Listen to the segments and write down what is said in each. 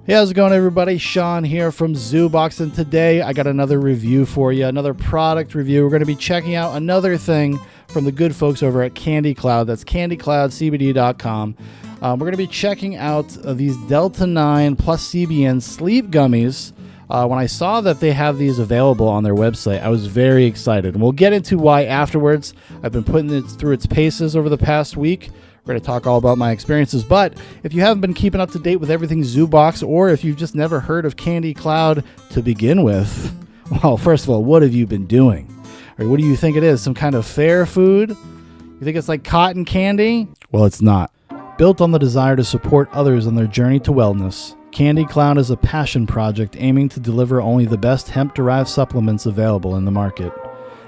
Hey, how's it going, everybody? Shaun here from ZooBox, and today I got another review for you, another product review. We're going to be checking out another thing from the good folks over at Candy Cloud. That's candycloudcbd.com. We're going to be checking out these Delta 9 plus CBN sleep gummies. When I saw that they have these available on their website, I was very excited, and we'll get into why afterwards. I've been putting it through its paces over the past week. We're going to talk all about my experiences, but if you haven't been keeping up to date with everything ZooBox, or if you've just never heard of Candy Cloud to begin with, well, first of all, what have you been doing? Or what do you think it is? Some kind of fair food? You think it's like cotton candy? Well, it's not. Built on the desire to support others on their journey to wellness, Candy Cloud is a passion project aiming to deliver only the best hemp-derived supplements available in the market.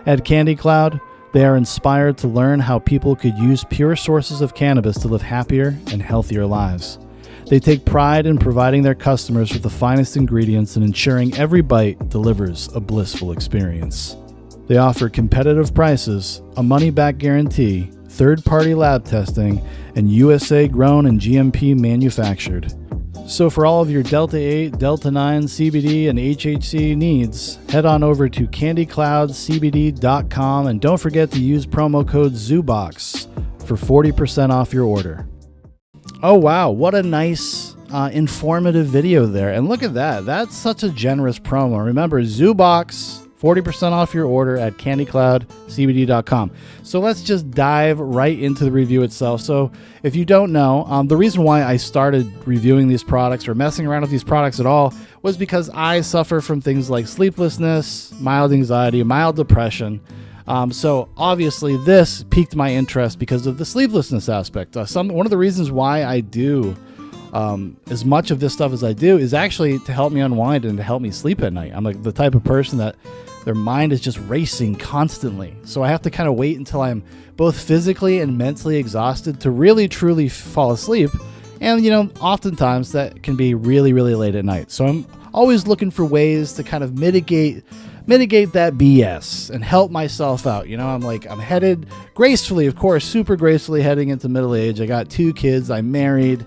At Candy Cloud, they are inspired to learn how people could use pure sources of cannabis to live happier and healthier lives. They take pride in providing their customers with the finest ingredients and ensuring every bite delivers a blissful experience. They offer competitive prices, a money-back guarantee, third-party lab testing, and USA grown and GMP manufactured. So for all of your Delta 8, Delta 9, CBD, and HHC needs, head on over to candycloudcbd.com and don't forget to use promo code ZooBox for 40% off your order. Oh wow, what a nice informative video there. And look at that. That's such a generous promo. Remember, ZooBox, 40% off your order at candycloudcbd.com. So let's just dive right into the review itself. So if you don't know, the reason why I started reviewing these products or messing around with these products at all was because I suffer from things like sleeplessness, mild anxiety, mild depression. So obviously this piqued my interest because of the sleeplessness aspect. One of the reasons why I do as much of this stuff as I do is actually to help me unwind and to help me sleep at night. I'm like the type of person that their mind is just racing constantly. So I have to kind of wait until I'm both physically and mentally exhausted to really, truly fall asleep. And, oftentimes that can be really, really late at night. So I'm always looking for ways to kind of mitigate that BS and help myself out. I'm headed gracefully, of course, super gracefully heading into middle age. I got 2 kids. I'm married.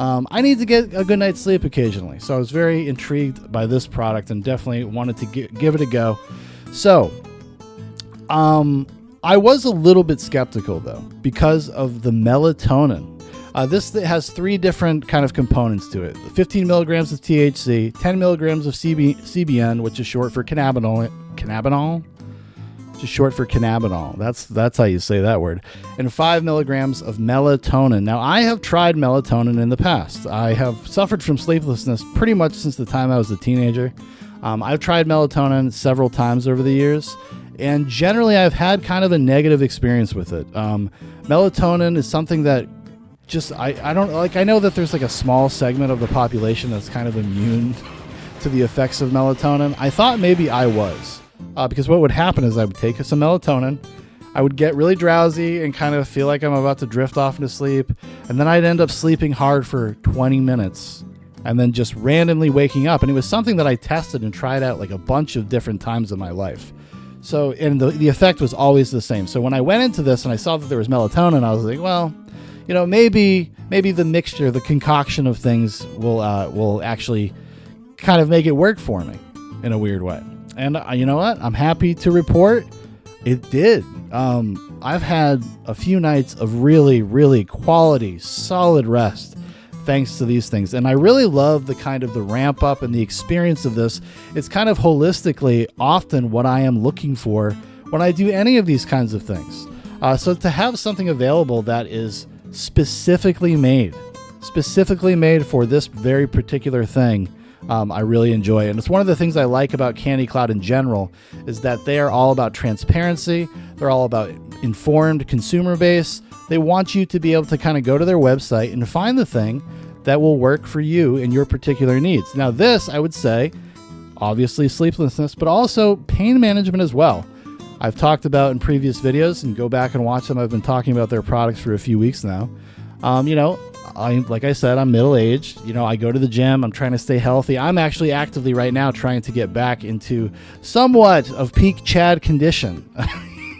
I need to get a good night's sleep occasionally. So I was very intrigued by this product and definitely wanted to give it a go. So I was a little bit skeptical, though, because of the melatonin. This has 3 different kind of components to it. 15 milligrams of THC, 10 milligrams of CBN, which is short for cannabinol. Just short for cannabinol. That's how you say that word. And 5 milligrams of melatonin. Now, I have tried melatonin in the past. I have suffered from sleeplessness pretty much since the time I was a teenager. I've tried melatonin several times over the years, and generally I've had kind of a negative experience with it. Melatonin is something that just, I don't like. I know that there's like a small segment of the population that's kind of immune to the effects of melatonin. I thought maybe I was. Because what would happen is I would take some melatonin, I would get really drowsy and kind of feel like I'm about to drift off into sleep, and then I'd end up sleeping hard for 20 minutes and then just randomly waking up. And it was something that I tested and tried out like a bunch of different times in my life. So, and the effect was always the same. So when I went into this and I saw that there was melatonin, I was like, well, maybe the mixture, the concoction of things will actually kind of make it work for me in a weird way. And you know what? I'm happy to report it did. I've had a few nights of really, really quality, solid rest thanks to these things. And I really love the ramp up and the experience of this. It's kind of holistically often what I am looking for when I do any of these kinds of things. So to have something available that is specifically made for this very particular thing, I really enjoy it. And it's one of the things I like about Candy Cloud in general is that they are all about transparency. They're all about informed consumer base. They want you to be able to kind of go to their website and find the thing that will work for you and your particular needs. Now this, I would say, obviously sleeplessness, but also pain management as well. I've talked about in previous videos, and go back and watch them. I've been talking about their products for a few weeks now. Like I said, I'm middle-aged. I go to the gym. I'm trying to stay healthy. I'm actually actively right now trying to get back into somewhat of peak Chad condition. I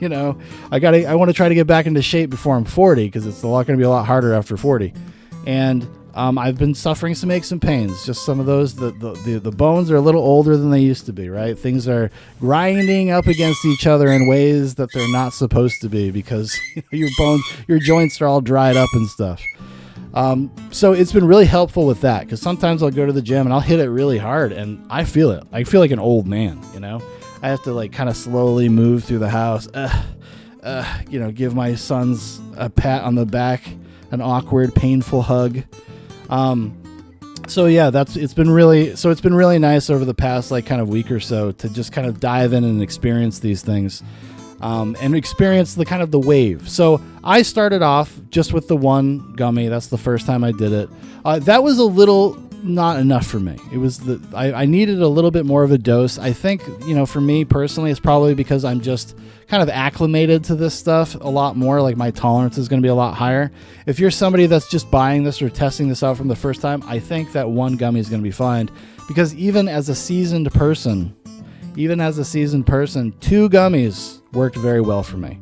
want to try to get back into shape before I'm 40 because it's going to be a lot harder after 40. And I've been suffering some aches and pains. Just some of those, the bones are a little older than they used to be, right? Things are grinding up against each other in ways that they're not supposed to be because your joints are all dried up and stuff. So it's been really helpful with that because sometimes I'll go to the gym and I'll hit it really hard and I feel it. I feel like an old man, I have to like kind of slowly move through the house, give my sons a pat on the back, an awkward, painful hug. So yeah, it's been really nice over the past like kind of week or so to just kind of dive in and experience these things, and experience the kind of the wave. So I started off just with the one gummy. That's the first time I did it. That was a little not enough for me. It was I needed a little bit more of a dose. I think, for me personally, it's probably because I'm just kind of acclimated to this stuff a lot more. Like my tolerance is going to be a lot higher. If you're somebody that's just buying this or testing this out from the first time, I think that one gummy is going to be fine because even as a seasoned person, 2 gummies worked very well for me.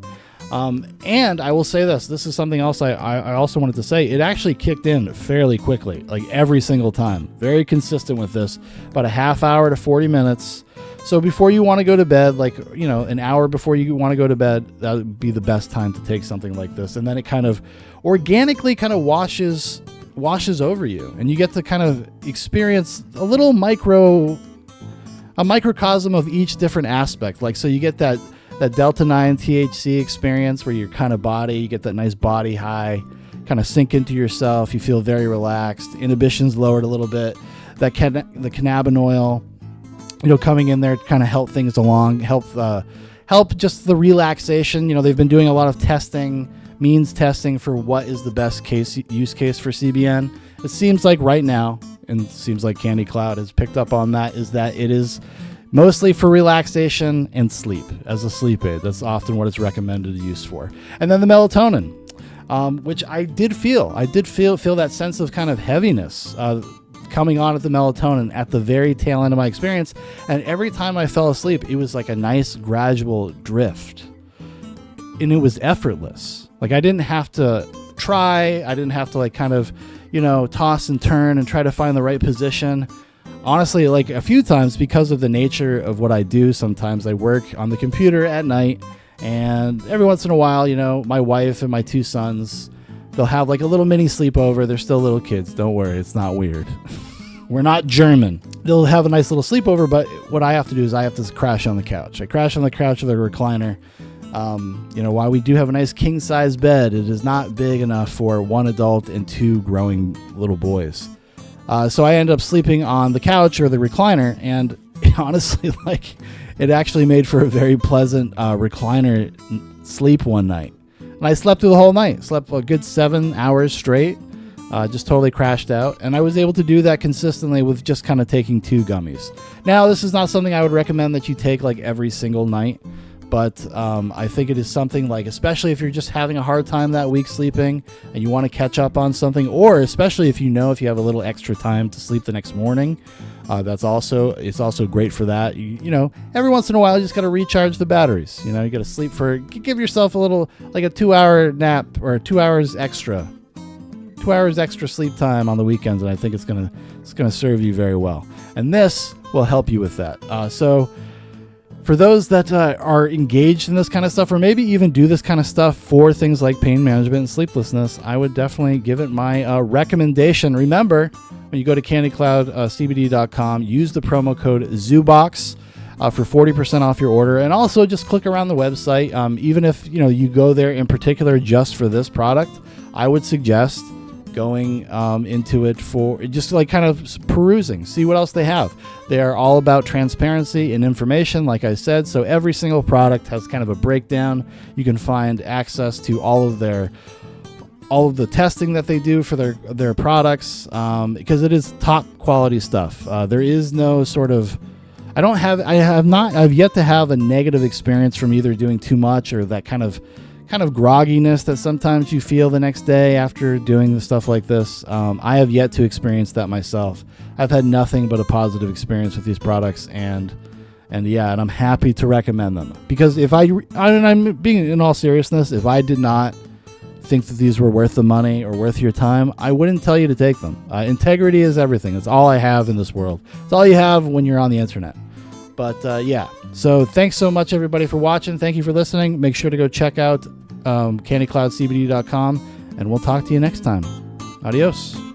And I will say this is something else I also wanted to say. It actually kicked in fairly quickly, like every single time. Very consistent with this, about a half hour to 40 minutes. So before you want to go to bed, an hour before you want to go to bed, that would be the best time to take something like this. And then it kind of organically kind of washes over you, and you get to kind of experience a little microcosm of each different aspect. Like, so you get that Delta 9 THC experience where you get that nice body high, kind of sink into yourself. You feel very relaxed. Inhibition's lowered a little bit. The cannabinoid, coming in there to kind of help things along, help just the relaxation. They've been doing a lot of means testing for what is the best use case for CBN. It seems like right now, and it seems like Candy Cloud has picked up on that, is that it is mostly for relaxation and sleep, as a sleep aid. That's often what it's recommended use for. And then the melatonin, which I did feel that sense of kind of heaviness coming on at the melatonin at the very tail end of my experience. And every time I fell asleep, it was like a nice gradual drift. And it was effortless. Like I didn't have to try. I didn't have to like kind of, toss and turn and try to find the right position. Honestly, like a few times, because of the nature of what I do, sometimes I work on the computer at night, and every once in a while, my wife and my 2 sons, they'll have like a little mini sleepover. They're still little kids. Don't worry. It's not weird. We're not German. They'll have a nice little sleepover, but what I have to do is I have to crash on the couch. I crash on the couch with a recliner. While we do have a nice king-size bed, it is not big enough for 1 adult and 2 growing little boys. So I ended up sleeping on the couch or the recliner, and honestly, it actually made for a very pleasant recliner sleep one night. And I slept through the whole night. Slept a good 7 hours straight. Just totally crashed out. And I was able to do that consistently with just kind of taking 2 gummies. Now, this is not something I would recommend that you take like every single night. But I think it is something especially if you're just having a hard time that week sleeping and you want to catch up on something, or especially if you have a little extra time to sleep the next morning, it's also great for that. Every once in a while, you just got to recharge the batteries. You got to sleep give yourself a little, like a 2-hour nap or 2 hours extra. 2 hours extra sleep time on the weekends, and I think it's gonna serve you very well. And this will help you with that. So for those that are engaged in this kind of stuff, or maybe even do this kind of stuff for things like pain management and sleeplessness, I would definitely give it my recommendation. Remember, when you go to candycloudcbd.com, use the promo code ZUBOX for 40% off your order. And also just click around the website. Even if you go there in particular just for this product, I would suggest going into it for just kind of perusing, see what else they have. They are all about transparency and information, like I said. So every single product has kind of a breakdown. You can find access to all of the testing that they do for their products, because it is top quality stuff. There is no sort of, I've yet to have a negative experience from either doing too much or that kind of grogginess that sometimes you feel the next day after doing the stuff like this. I have yet to experience that myself. I've had nothing but a positive experience with these products, and I'm happy to recommend them. Because I'm being in all seriousness, if I did not think that these were worth the money or worth your time, I wouldn't tell you to take them. Integrity is everything. It's all I have in this world. It's all you have when you're on the internet. But yeah, so thanks so much, everybody, for watching. Thank you for listening. Make sure to go check out candycloudcbd.com, and we'll talk to you next time. Adios.